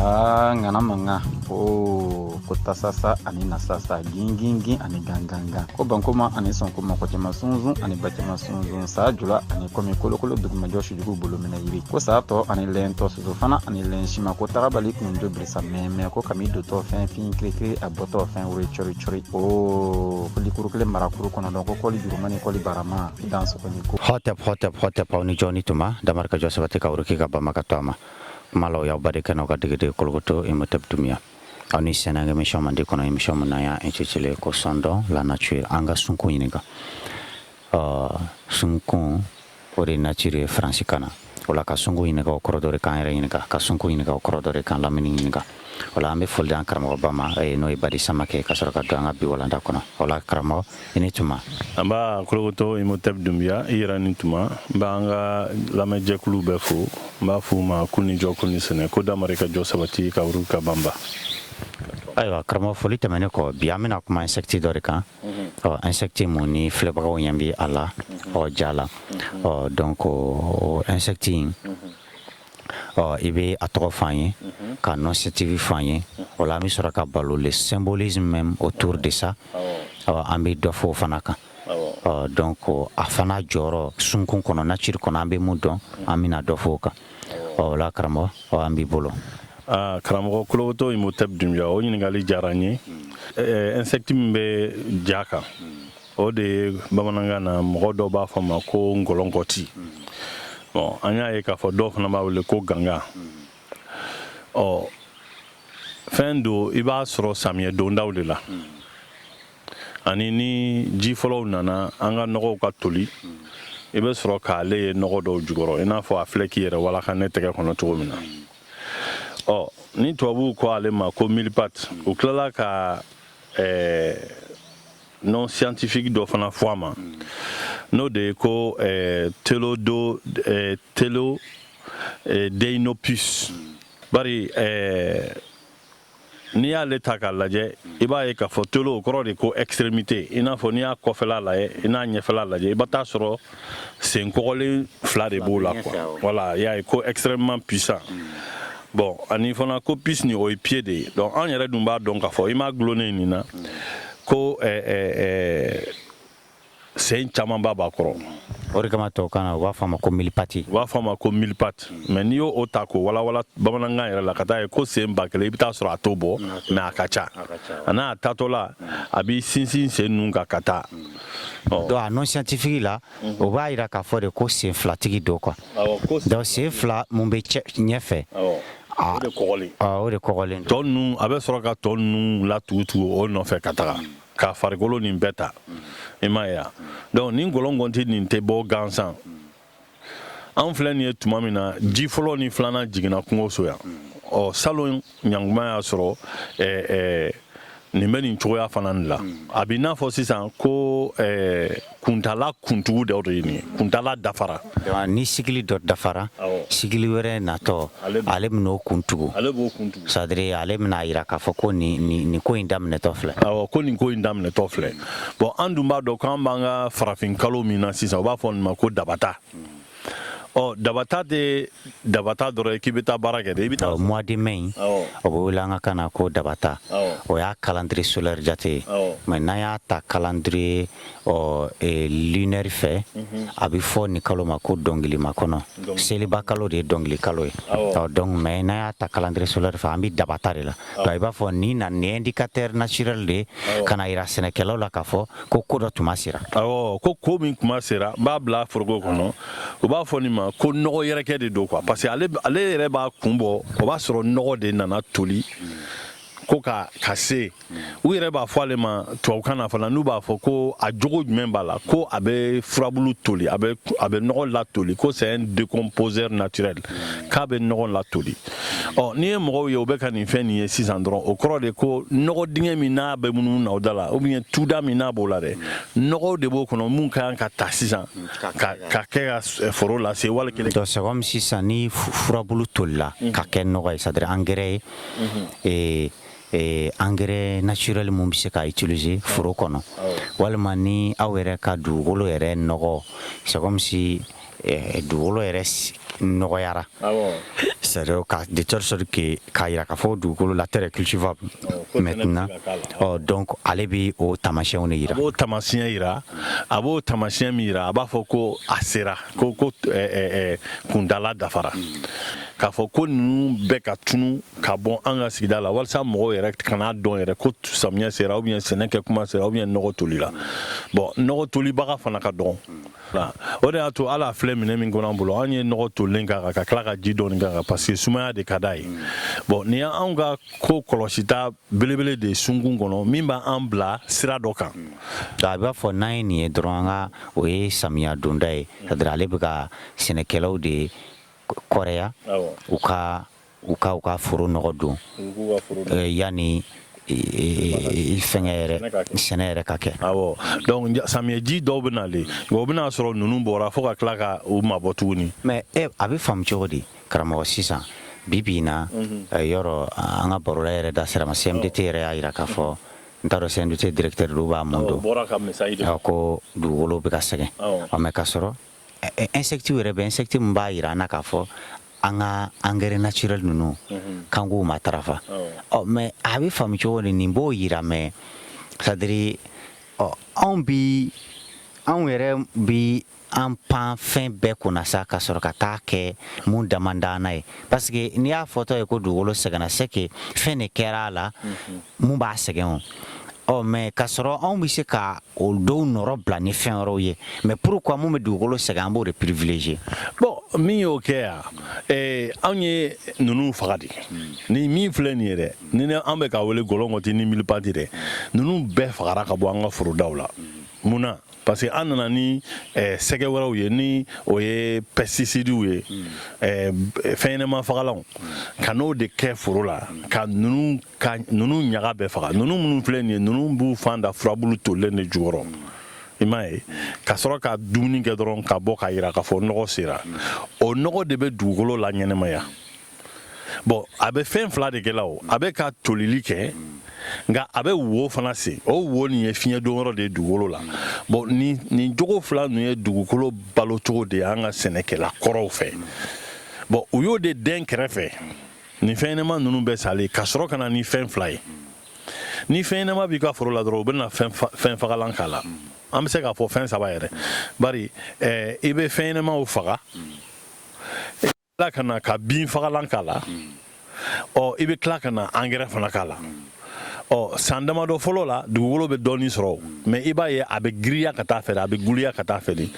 ngana manga kota sasa ani na sasa gingingi ani ganganga ko bankoma ani sonkoma ko tema sunzu ani batema sunzu sa jula ani komi kolokolo duguma joshi jugu bulu mina yiri ko sa to ani lento suzu fana ani lenshima ko tarabali kun do brisa meme ko kamido to fin krikri aboto fin wuri chori o kuli kurukle marakuru kono don ko koli jurumani koli barama dans ko ni ko hotep ni joni tuma damar ka josabate ka uruki ka bama ka tama malo ya bari kano ka digede kolgoto imotep tumia ani senanga mission mande kono mission manaya intitulé ko sondo la nature anga sunko yininga sunko ore nature franciscana wala ka sunko yininga o korodore kan era yininga ka sunko yininga o korodore kan lamini yininga wala ambe folde an karamo bama no ibadi samake ka soroka danga bi wala ndakono wala karamo inituma amba kolgoto imotep dumia irani tuma banga lama jekulu befo mba fuma kuni jokuni sene ko damareka josabati ka uruka bamba aywa karamo foli tamane ko biamina kuma insecti dorika insecti moni flebago yambi ala o jala donc insecti ibe atro fanye ka non scientifique fanye wala mi sura ka balo le symbolisme même autour de ça ambi dofo fanaka donc afana joro sunkun kono nature kono ambi mudon amina dofo ka wala karamo ambi bolo karamɔgɔ kulogoto imotep dumya o ɲininkali diyara n ye insecte min bɛ ja kan o de ye bamanankan na mɔgɔ dɔw b'a fɔ ma ko ngɔlɔnkɔti bon an y'a ye k'a fɔ dɔw fana b'a wele ko ganga fɛn do i b'a sɔrɔ samiyɛ dondaw de la ani ni ji fɔlɔw nana an ka nɔgɔw ka toli i bɛ sɔrɔ k'ale ye nɔgɔ dɔw jukɔrɔ i n'a fɔ a filɛ k'i yɛrɛ walaka ne tɛgɛ kɔnɔ cogo min na ni tubabuw ko ale ma ko millipate o tilala ka non scientifique dɔ fana fɔ a ma n'o de ye ko Telodeynopus bari n'i y'ale ta k'a lajɛ i b'a ye k'a fɔ telo o kɔrɔ de ko extrémité i n'a fɔ n'i y'a kɔfɛla lajɛ i n'a ɲɛfɛla lajɛ i b'a taa sɔrɔ sen kɔgɔlen fila de b'o la quoi voilà i y'a ye ko extrêmement puissant bon ani fana ko pis ni o ye pied de ye donc an yɛrɛ dun b'a dɔn k'a fɔ i ma gulonnen nin na ko sen caman b'a kɔrɔ o de kama to kana u b'a fɔ a ma ko millipate mais n'i y'o ta ko walawala bamanankan yɛrɛ la ka taa ye ko sen ba kelen i bɛ taa sɔrɔ a t'o bɔ mais a ka ca a n'a tatɔ la a b'i sinsin sen ninnu kan ka taa donc a non scientifique la o b'a yira k'a fɔ de ko sen filatigi don quoi donc sen fila mun bɛ ɲɛfɛ o de kɔgɔlen tɔ ninnu a bɛ sɔrɔ ka tɔ ninnu latugutugu o nɔfɛ ka taga ka farikolo nin bɛɛ ta i m'a ye wa donc ni ngɔlɔnkɔnti nin tɛ bɔ gansan an filɛ nin ye tuma min na ji fɔlɔ ni filanan jiginna kungoso yan salon ɲankuma y'a sɔrɔ nin bɛ nin cogoya fana de la a bɛ n'a fɔ sisan ko kuntala kuntugu dɔ de ye nin ye kuntala dafara ni sigili dɔ dafara sigili wɛrɛ natɔ ale bɛn'o kuntugu c'est à dire ale bɛna yira k'a fɔ ko nin ko in daminɛtɔ filɛ ko nin ko in daminɛtɔ filɛ bon an dun b'a dɔn k'an b'an ka farafin kalo min na sisan u b'a fɔ nin ma ko dabata dabata tɛ dabata dɔrɔn ye k'i bɛ taa baara kɛ dɛ i bɛ taa mois de mai o bɛ wele an ka kan na ko dabata o y'a calendrier solaire jate ye mais n'an y'a ta calendrier lunaire fɛ a bɛ fɔ nin kalo ma ko dɔnkilima kɔnɔ seliba kalo de ye dɔnkili kalo ye donc mais n'an y'a ta calendrier solaire fɛ an bɛ dabata de la donc i b'a fɔ nin na nin indicateur naturel de ka na yira sɛnɛkɛlaw la k'a fɔ ko dɔ tuma sera ko min kuma sera n b'a bila foroko kɔnɔ u b'a fɔ nin ma ko nɔgɔ yɛrɛkɛ de don quoi parce que ale yɛrɛ b'a kun bɔ o b'a sɔrɔ nɔgɔ de nana toli ko ka se u yɛrɛ b'a fɔ ale ma tubabukan na fana n'u b'a fɔ ko a jogo jumɛn b'a la ko a bɛ furabulu toli a bɛ nɔgɔ latoli ko c'est un décomposeur naturel k'a bɛ nɔgɔ latoli n'i ye mɔgɔw ye u bɛ ka nin fɛn nin ye sisan dɔrɔn o kɔrɔ de ko nɔgɔ dingɛ min n'a bɛ munumunu na o da la ou bien tuda min n'a b'o la dɛ nɔgɔw de b'o kɔnɔ mun ka kan ka ta sisan ka kɛ ka foro lase wali kelen donc c'est comme sisan ni furabulu tolila ka kɛ nɔgɔ ye c'est à dire engrais ye engrais naturel mun bɛ se ka utiliser foro kɔnɔ walima ni aw yɛrɛ ka dugukolo yɛrɛ nɔgɔ c'est comme si dugukolo yɛrɛ nɔgɔyara c'est de telle sorte que k'a yira k'a fɔ dugukolo la terre est cultivable maintenant donc ale bi o tamasiyɛnw de yira a b'o tamasiyɛn yira a b'o tamasiyɛn min yira a b'a fɔ ko a sera ko kundala dafara k'a fɔ ko ninnu bɛɛ ka tunu ka bɔ an ka sigida la walasa mɔgɔw yɛrɛ kana dɔn yɛrɛ ko samiyɛ sera ou bien sɛnɛ kɛ kuma sera ou bien nɔgɔ toli la bon nɔgɔ tolibaga fana ka dɔgɔn o de y'a to ala filɛ minɛ min kɔnɔ an bolo an ye nɔgɔ tolilen k'a kan ka tila ka ji dɔɔni k'a kan parce que sumaya de ka d'a ye bon nin y'anw ka ko kɔlɔsita belebele de sunkun kɔnɔ min b'an bila sira dɔ kan a b'a fɔ n'an ye nin ye dɔrɔn an ka o ye samiya donda ye c'est-à-dire ale bɛ ka sɛnɛkɛlaw de kɔrɔya u ka foro nɔgɔ don yanni fɛngɛ yɛrɛ sɛnɛ yɛrɛ ka kɛ awɔ donc samiyɛji dɔw bɛ nalen o bɛna sɔrɔ ninnu bɔra fo ka tila ka u mabɔ tuguni mais a bɛ faamu cogo di karamɔgɔ sisan bi na yɔrɔ an ka baro la yɛrɛ da sira ma CMDT yɛrɛ y'a jira k'a fɔ n t'a dɔn CMDT directeur dɔw b'a mun dɔn ko dugukolo bɛ ka sɛgɛn mais ka sɔrɔ insecte yɛrɛ bɛ insecte min b'a jira an na k'a fɔ an ka engrais naturel ninnu k'an k'u matarafa mais a bɛ faamu cogo di nin b'o jira mais c'est à dire anw yɛrɛ bi an pan fɛn bɛɛ kunna sa ka sɔrɔ ka taa kɛ mun damandana ye parce que n'i y'a fɔtɔ ye ko dugukolo sɛgɛnna c'est que fɛn de kɛra a la mun b'a sɛgɛn o mais ka sɔrɔ anw bɛ se ka o dɔw nɔrɔ bila ni fɛn wɛrɛw ye mais pourquoi mun bɛ dugukolo sɛgɛn an b'o de privilégier bon min y'o kɛ yan anw ye ninnu faga de ni min filɛ nin ye dɛ ni an bɛ ka wele gɔlɔnkɔti ni milipati dɛ ninnu bɛɛ fagara ka bɔ an ka forodaw la mun na parce que an nana ni sɛgɛ wɛrɛw ye ni o ye pesticides ye fɛn ɲɛnɛma fagalanw ka n'o de kɛ foro la ka ninnu ɲaga bɛɛ faga ninnu minnu filɛ nin ye ninnu b'u fan da furabulu tolilen de jukɔrɔ i m'a ye ka sɔrɔ ka dumuni kɛ dɔrɔn ka bɔ k'a jira k'a fɔ nɔgɔ sera o nɔgɔ de bɛ dugukolo la ɲɛnɛmaya bon a bɛ fɛn fila de kɛ la o a bɛ ka tolili kɛ nka a bɛ wo fana se o wo nin ye fiɲɛ don yɔrɔ de ye dugukolo la bon nin jogo fila ninnu ye dugukolo balo cogo de ye an ka sɛnɛkɛla kɔrɔw fɛ bon u y'o de dɛn kɛrɛfɛ nin fɛn ɲɛnama ninnu bɛɛ salen ka sɔrɔ ka na ni fɛn fila ye ni fɛn ɲɛnama b'i ka foro la dɔrɔn u bɛna fɛn fagalan k'a la an bɛ se k'a fɔ fɛn saba yɛrɛ bari i bɛ fɛn ɲɛnamaw faga i bɛ tila ka na ka bin fagalan k'a la i bɛ tila ka na angɛrɛ fana k'a la san damadɔ fɔlɔ la dugukolo bɛ dɔɔnin sɔrɔ mais i b'a ye a bɛ giriya ka taa fɛ a bɛ guliya ka taa fɛ de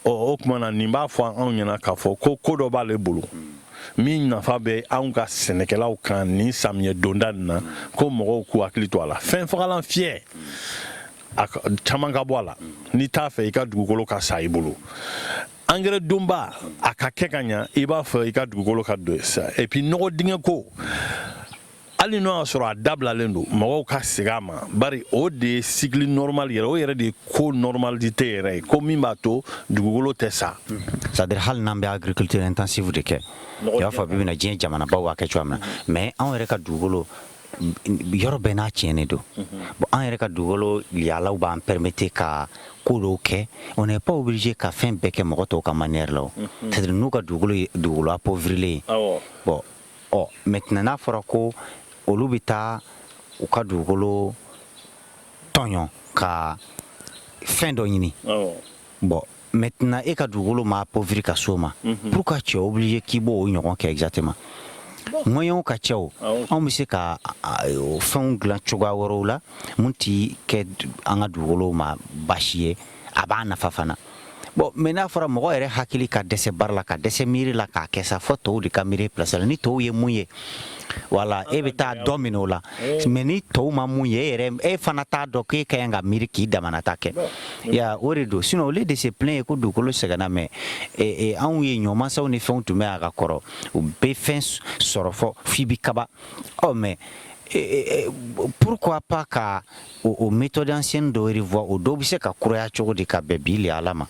o tuma na nin b'a fɔ anw ɲɛna k'a fɔ ko dɔ b'ale bolo min nafa bɛ anw ka sɛnɛkɛlaw kan nin samiyɛ donda nin na ko mɔgɔw k'u hakili to a la fɛn fagalan fiyɛ a caman ka bɔ a la n'i t'a fɛ i ka dugukolo ka sa i bolo engrais donba a ka kɛ ka ɲa i b'a fɛ i ka dugukolo ka don sa et puis nɔgɔ dingɛ ko hali n'o y'a sɔrɔ a dabilalen don mɔgɔw ka segin a ma bari o de ye cycle normal yɛrɛ o yɛrɛ de ye ko normalité yɛrɛ ye ko min b'a to dugukolo tɛ sa c'est-à-dire hali n'an bɛ agriculture intensive de kɛ i b'a fɔ bi bɛna diɲɛ jamanabaw b'a kɛ cogoya min na mais anw yɛrɛ ka dugukolo yɔrɔ bɛɛ n'a tiɲɛnen don bon an yɛrɛ ka dugukolo yalaw b'an permettre ka ko dɔw kɛ on n'est pas obligé ka fɛn bɛɛ kɛ mɔgɔ tɔw ka manière la o c'est-à-dire n'u ka dugukolo appauvrilen bon maintenant n'a fɔra ko olu bɛ taa u ka dugukolo tɔɲɔ ka fɛn dɔ ɲini bon maintenant e ka dugukolo ma appauvrir ka s'o ma pourquoi tu es obligé k'i b'o ɲɔgɔn kɛ exactement moyens ka ca o anw bɛ se ka fɛnw dilan cogoya wɛrɛw la mun tɛ kɛ an ka dugukolo ma baasi ye a b'a nafa fana bon mais n'a fɔra mɔgɔ yɛrɛ hakili ka dɛsɛ baara la ka dɛsɛ miiri la k'a kɛ sa fɔ tɔw de ka miiri place la ni tɔw ye mun ye wala e bɛ taa dɔ minɛ o la mais ni tɔw ma mun ye e fana t'a dɔn k'e ka ɲi ka miiri k'i damanata kɛ ya o de don sinon au lieu de se plaindre ko dugukolo sɛgɛnna mais anw ye ɲɔmansaw ni fɛnw tun bɛ a ka kɔrɔ u bɛ fɛn sɔrɔ f'i bi kaba mais pourquoi pas ka o méthode ancienne dɔw revoir o dɔw bɛ se ka kuraya cogo di ka bɛn bi le ala ma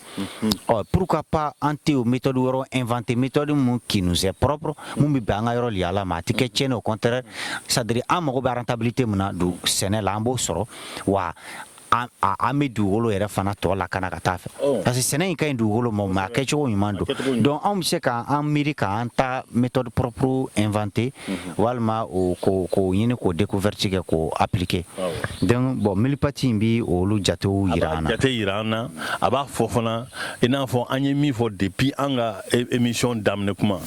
pourquoi pas an tɛ o méthode wɛrɛw inventer méthode mun qui nous est propre mun bɛ bɛn an ka yɔrɔ le ala ma a tɛ kɛ tiɲɛni au contraire c'est à dire an mago bɛ rentabilité mun na don sɛnɛ la an b'o sɔrɔ wa an bɛ dugukolo yɛrɛ fana tɔ lakana ka taa fɛ parce que sɛnɛ in ka ɲi dugukolo ma mais a kɛcogo ɲuman don donc anw bɛ se k'an miiri k'an ta méthode propre inventer walima k'o ɲini k'o découverte kɛ k'o appliquer donc bon milipati in bɛ olu jatew yira an na. jate yira an na a b'a fɔ fana i n'a fɔ an ye min fɔ depuis an ka émission daminɛ kuma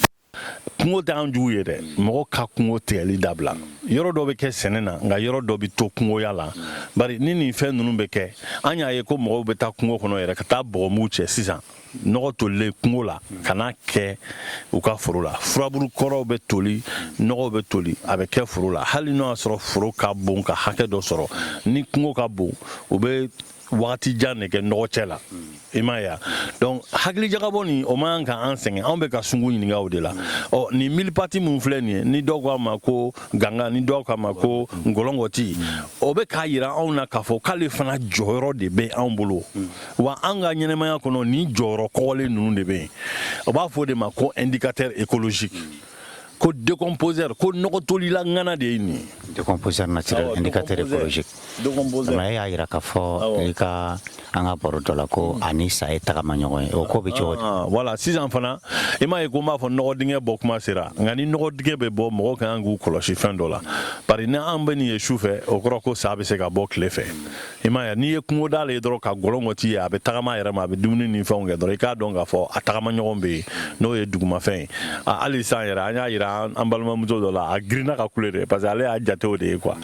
kungo tɛ an jugu ye dɛ mɔgɔ ka kungo tigɛli dabila yɔrɔ dɔ bɛ kɛ sɛnɛ na nka yɔrɔ dɔ bɛ to kungoya la bari ni nin fɛn ninnu bɛ kɛ an y'a ye ko mɔgɔw bɛ taa kungo kɔnɔ yɛrɛ ka taa bɔgɔmugu cɛ sisan nɔgɔ tolilen kungo la ka n'a kɛ u ka foro la furaburu kɔrɔw bɛ toli nɔgɔw bɛ toli a bɛ kɛ foro la hali n'o y'a sɔrɔ foro ka bon ka hakɛ dɔ sɔrɔ ni kungo ka bon u bɛ wagati jan de kɛ nɔgɔ cɛ la i m'a ye donc hakili jagabɔ nin o man kan an sɛgɛn anw bɛ ka sungu ɲininka o de la nin milipati min filɛ nin ye ni dɔw k'a ma ko ganga ni dɔw k'a ma ko ngɔlɔngɔti o bɛ k'a yira anw na k'a fɔ k'ale fana jɔyɔrɔ de bɛ anw bolo wa an ka ɲɛnɛmaya kɔnɔ ni jɔyɔrɔ kɔgɔlen ninnu de bɛ yen o b'a fɔ o de ma ko indicateur écologique ko décomposeur ko nɔgɔtolila ŋana de ye nin décomposeur naturel indicateur écologique mais y'a yira k'a fɔ i ka an ka baro dɔ la ko ani sa ye tagama ɲɔgɔn ye o ko bɛ cogo di voilà sisan fana i m'a ye ko n b'a fɔ nɔgɔ dingɛ bɔ kuma sera nka ni nɔgɔ dingɛ bɛ bɔ mɔgɔw ka kan k'u kɔlɔsi fɛn dɔ la bari ni an bɛ nin ye su fɛ o kɔrɔ ko sa bɛ se ka bɔ tile fɛ i m'a ye n'i ye kungo d'ale ye dɔrɔn ka gɔlɔngɔti ye a bɛ tagama yɛrɛ ma a bɛ dumuni ni fɛnw kɛ dɔrɔn i k'a dɔn k'a fɔ a tagama ɲɔgɔn bɛ yen n'o ye dugumafɛn ye hali sisan yɛrɛ an y'a yira an balimamuso dɔ la a girinna ka kule de parce que ale y'a jate o de ye quoi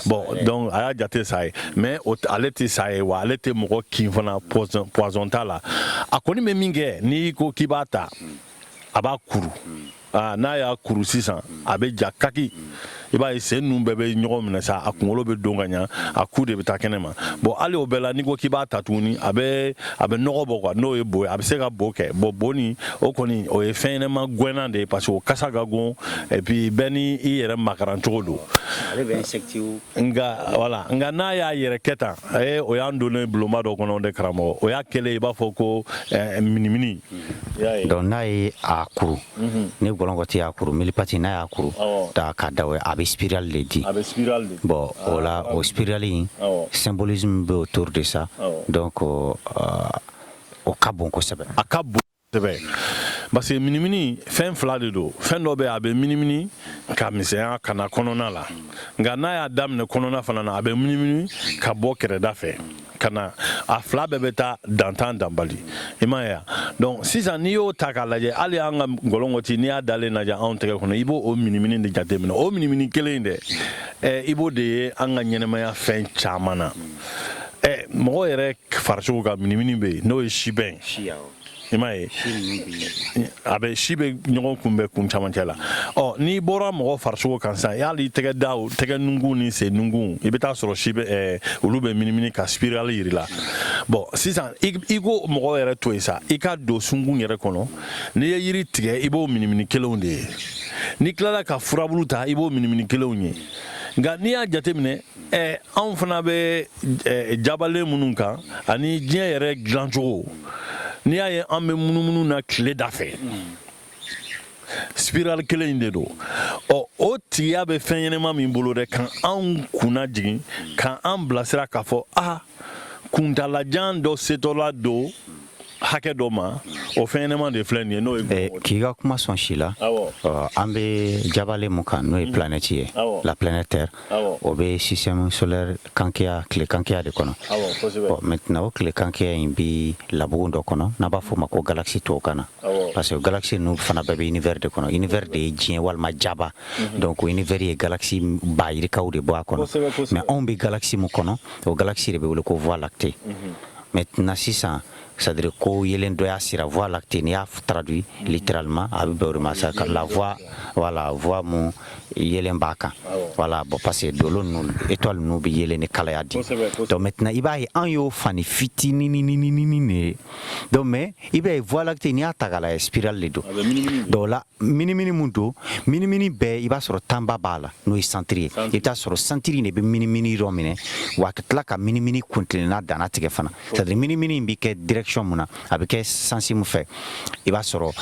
bon donc a y'a jate sa ye mais ale tɛ sa ye wa ale tɛ mɔgɔ kin fana poison t'a la a kɔni bɛ min kɛ n'i ko k'i b'a ta a b'a kuru n'a y'a kuru sisan a bɛ ja kaki i b'a ye sen ninnu bɛɛ bɛ ɲɔgɔn minɛ sa a kunkolo bɛ don ka ɲa a ku de bɛ taa kɛnɛ ma bon hali o bɛɛ la n'i ko k'i b'a ta tuguni a bɛ nɔgɔ bɔ quoi n'o ye bo ye a bɛ se ka bo kɛ bon bo nin o kɔni o ye fɛn ɲɛnɛma gɛnnan de ye parce que o kasa ka gon et puis bɛɛ ni i yɛrɛ makaran cogo don ale bɛ insecte nka voilà nka n'a y'a yɛrɛ kɛ tan o y'an donnen bulonba dɔ kɔnɔ de karamɔgɔ o y'a kɛlen i b'a fɔ ko minimini donc n'a ye a kuru ni gɔlɔngɔti y'a kuru milipati n'a y'a kuru k'a da o ye a bɛ spiral le di bon o la o spiral in symbolisme bɛ autour de ça donc o ka bon kosɛbɛ a ka bon kosɛbɛ parce que minimini fɛn fila de don fɛn dɔ bɛ a bɛ minimini ka misɛnya ka na kɔnɔna la nka n'a y'a daminɛ kɔnɔna fana na a bɛ minimini ka bɔ kɛrɛda fɛ ka na a fila bɛɛ bɛ taa dantan danbali i m'a ye donc sisan n'i y'o ta k'a lajɛ hali an ka ngɔlɔngɔti n'i y'a dalen lajɛ anw tɛgɛ kɔnɔ i b'o o minimini de jateminɛ o minimini kelen in dɛ i b'o de ye an ka ɲɛnɛmaya fɛn caman na mɔgɔ yɛrɛ farisogo ka minimini bɛ yen n'o ye sibɛn i m'a ye a bɛ si bɛ ɲɔgɔn kunbɛn kun camancɛ la n'i bɔra mɔgɔ farisogo kan sisan hali tɛgɛ daw tɛgɛ nungun ni sen nungun i bɛ taa sɔrɔ si bɛ olu bɛ minimini ka spiral yiri la bon sisan i ko mɔgɔ yɛrɛ to yen sa i ka don sunkun yɛrɛ kɔnɔ n'i ye yiri tigɛ i b'o minimini kelenw de ye n'i tilala ka furabulu ta i b'o minimini kelenw ye nka n'i y'a jateminɛ anw fana bɛ jabalen minnu kan ani diɲɛ yɛrɛ dilancogo n'i y'a ye an bɛ munumunu na tile da fɛ spiral kelen in de don o tigiya bɛ fɛn ɲɛnɛma min bolo dɛ kan anw kunna jigin kan an bilasira k'a fɔ kuntalajan dɔ setɔla don hakɛ dɔ ma o fɛn ɲɛnɛma de filɛ nin ye n'o ye k'i ka kuma sɔn si la an bɛ jabalen mun kan n'o ye planète ye la planète terre o bɛ système solaire kankeya tile kankeya de kɔnɔ maintenant o tile kankeya in bɛ labugu dɔ kɔnɔ n'a b'a fɔ o ma ko galaxie tubabukan na parce que galaxie ninnu fana bɛɛ bɛ univers de kɔnɔ univers de ye diɲɛ walima jaba donc o univers ye galaxie bayirikaw de bɔ a kɔnɔ mais anw bɛ galaxie mun kɔnɔ o galaxie de bɛ wele ko voie lactée maintenant sisan c'est-à-dire ko yelen dɔ y'a sira voie lactée n'i y'a traduit littéralement a bɛ bɛn o de ma c'est la voie voilà voie mun yelen b'a kan voilà bon parce que dolo ninnu étoile ninnu bɛ yelen ni kalaya di donc maintenant i b'a ye an y'o fani fitinin de ye donc mais i b'a ye voie lactée n'i y'a ta k'a lajɛ spiral de don donc la minimini mun don minimini bɛɛ i b'a sɔrɔ tanba b'a la n'o ye centre ye i bɛ taa sɔrɔ centre in de bɛ minimini yɔrɔ minɛ wa ka tila ka minimini kuntilenna danna tigɛ fana c'est-à-dire minimini in bɛ kɛ direction mun na a bɛ kɛ sansi mun fɛ i b'a sɔrɔ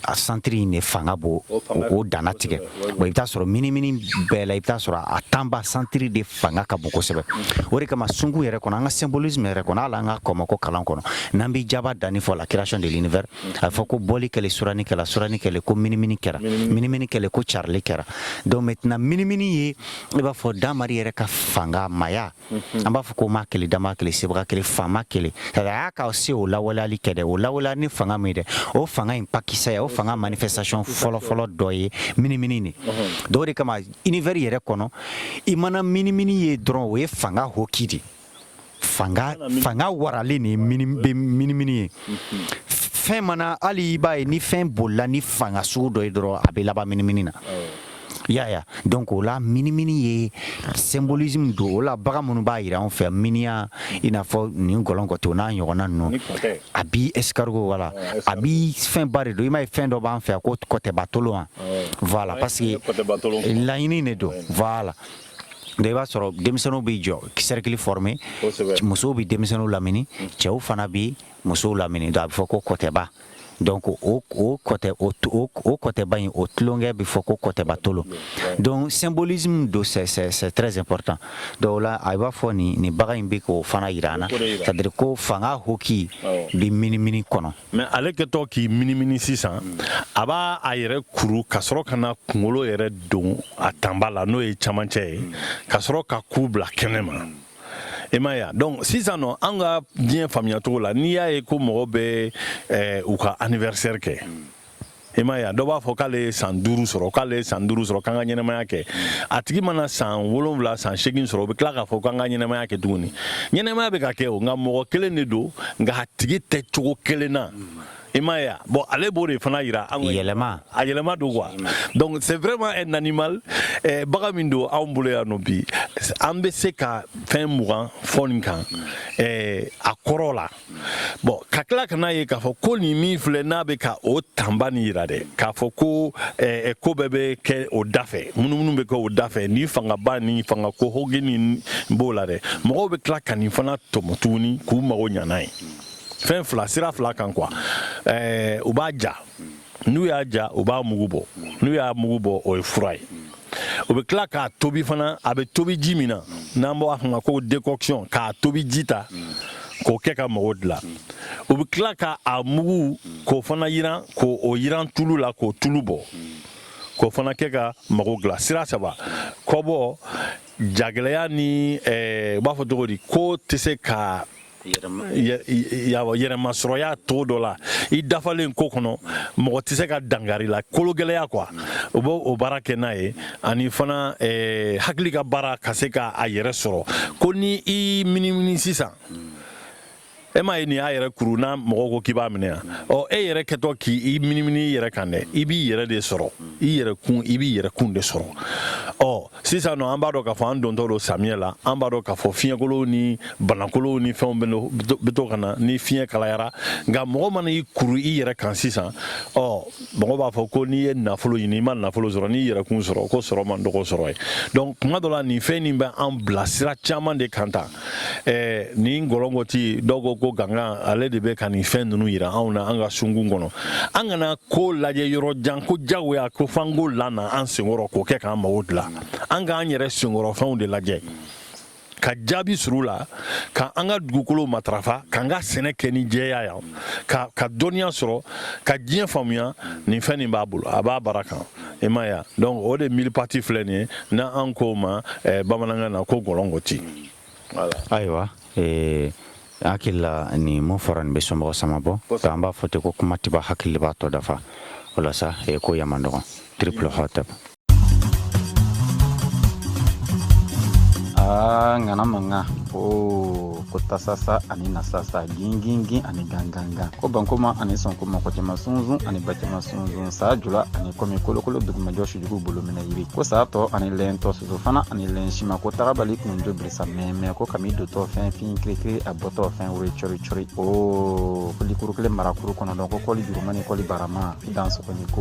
a centre in de ye fanga bo o dana tigɛ bon i bɛ taa sɔrɔ minimini bɛɛ la i bɛ taa sɔrɔ a tanba santiri de fanga ka bon kosɛbɛ o de kama sungu yɛrɛ kɔnɔ an ka symbolisme yɛrɛ kɔnɔ hali an ka kɔmɔ ko kalan kɔnɔ n'an bɛ jaba danni fɔ la création de l'univers a bɛ fɔ ko bɔli kɛlɛ surani kɛlɛ ko minimini kɛra minimini kɛlɛ ko carili kɛra donc maintenant minimini ye i b'a fɔ damari yɛrɛ ka fanga maya an b'a fɔ ko ma kɛlɛ dama kɛlɛ sebaga kɛlɛ fama kɛlɛ c'est à dire a y'a ka se o lawaleyali kɛ dɛ o lawaleya ni fanga min dɛ o fanga in pakisɛ o fanga manifestation fɔlɔ dɔ ye minimini ni donc o de kama univers yɛrɛ kɔnɔ i mana minimini ye dɔrɔn o ye fanga hoki de fanga waralen ni minimini ye fɛn mana hali i b'a ye ni fɛn bolila ni fanga sugu dɔ ye dɔrɔn a bɛ laban minimini na ya donc o la minimini ye symbolisme do o la bagan minnu b'a yira anw fɛ miniya i n'a fɔ nin gɔlɔnkɔte o n'a ɲɔgɔnna ninnu a bi escargot wala a bi fɛn ba de don i m'a ye fɛn dɔ b'an fɛ ko kɔtɛbatolo wa voilà parce que laɲini de don voilà donc i b'a sɔrɔ denmisɛnninw b'i jɔ cercle formé musow bɛ denmisɛnninw lamini cɛw fana bɛ musow lamini donc a bɛ fɔ ko kɔtɛba donc o kɔtɛba in o tulonkɛ bɛ fɔ ko kɔtɛbatolo donc symbolisme do c'est très important donc o la a b'a fɔ nin bagan in bɛ k'o fana yira an na c'est à dire ko fanga hoki bɛ minimini kɔnɔ mais ale kɛtɔ k'i minimini sisan a b'a a yɛrɛ kuru ka sɔrɔ ka na kunkolo yɛrɛ don a tanba la n'o ye camancɛ ye ka sɔrɔ ka ku bila kɛnɛ ma i m'a ye donc sisan nɔ an ka diɲɛ faamuya cogo la n'i y'a ye ko mɔgɔ bɛ u ka anniversaire kɛ i m'a ye dɔ b'a fɔ k'ale ye san 5 sɔrɔ k'an ka ɲɛnamaya kɛ a tigi mana san 7 san 8 sɔrɔ o bɛ tila k'a fɔ k'an ka ɲɛnamaya kɛ tuguni ɲɛnamaya bɛ ka kɛ o nka mɔgɔ kelen de don nka a tigi tɛ cogo kelen na i m'a ye bon ale b'o de fana yira a yɛlɛma don quoi donc c'est vraiment un animal bagan min don anw bolo yan nɔ bi an bɛ se ka fɛn 20 fɔ nin kan a kɔrɔ la bon ka tila ka n'a ye k'a fɔ ko nin min filɛ n'a bɛ ka o tanba nin yira dɛ k'a fɔ ko ko bɛɛ bɛ kɛ o da fɛ minnu bɛ kɛ o da fɛ ni fangaba ni fangako hogi nin b'o la dɛ mɔgɔw bɛ tila ka nin fana tɔmɔ tuguni k'u mago ɲa n'a ye fɛn fila sira fila kan quoi u b'a ja n'u y'a ja u b'a mugu bɔ n'u y'a mugu bɔ o ye fura ye u bɛ tila k'a tobi fana a bɛ tobi ji min na n'an b'a fɔ ma ko décoction k'a tobi ji ta k'o kɛ ka mago dilan u bɛ tila k'a mugu k'o fana yiran k'o yiran tulu la k'o tulu bɔ k'o fana kɛ ka mago dilan sira saba kɔbɔ jagɛlɛya ni u b'a fɔ cogo di ko tɛ se ka yɛrɛma sɔrɔya to dɔ la i dafalen ko kɔnɔ mɔgɔ tɛ se ka dangari la kologɛlɛya quoi u b'o o baara kɛ n'a ye ani fana hakili ka baara ka se ka a yɛrɛ sɔrɔ ko ni i minimini sisan e m'a ye nin y'a yɛrɛ kuru n'a mɔgɔ ko k'i b'a minɛ yan e yɛrɛ kɛtɔ k'i minimini i yɛrɛ kan dɛ i b'i yɛrɛ de sɔrɔ i b'i yɛrɛ kun de sɔrɔ sisan nɔ an b'a dɔn k'a fɔ an dontɔ don samiyɛ la an b'a dɔn k'a fɔ fiɲɛkolow ni banakolow ni fɛnw bɛ to ka na ni fiɲɛ kalayara nka mɔgɔ mana i kuru i yɛrɛ kan sisan mɔgɔ b'a fɔ ko n'i ye nafolo ɲini i ma nafolo sɔrɔ n'i yɛrɛ kun sɔrɔ ko sɔrɔ man dɔgɔ sɔrɔ ye donc kuma dɔ la nin fɛn nin bɛ an bila sira caman de kan tan nin ngɔlɔnkɔti dɔw ko gangan ale de bɛ ka nin fɛn ninnu yira anw na an ka sungun kɔnɔ an kana ko lajɛ yɔrɔ jan ko jagoya ko f'an k'o lana an senkɔrɔ k'o kɛ k'an mago dilan an k'an yɛrɛ senkɔrɔfɛnw de lajɛ ka jaabi suru la ka an ka dugukolo matarafa k'an ka sɛnɛ kɛ ni jɛya yan ka dɔnniya sɔrɔ ka diɲɛ faamuya nin fɛn nin b'a bolo a b'a baara kan i m'a ye donc o de mille parti filɛ nin ye n'an k'o ma bamanankan na ko ngɔlɔnkɔti ayiwa hakili la ni mun fɔra nin bɛ somɔgɔ sama bɔ an b'a fɔ ten ko kuma tɛ ban hakili b'a tɔ dafa o la sa ko yan man dɔgɔn triple hotep ngana manga ko tasasa ani nasasa gingingi ani ganganga ko bankoma ani sonkoma ko tema sunzun ani batema sunzun sa jula ani komi kolokolo duguma joshi jugu bolo mena yiri ko sa to ani lento suzu fana ani lenshima ko tarabali kunjo brisa meme ko kami do to fin krikri aboto fin wuri chori o ko likuru kle marakuru kono donc ko li jurumani ko li barama dans ko ni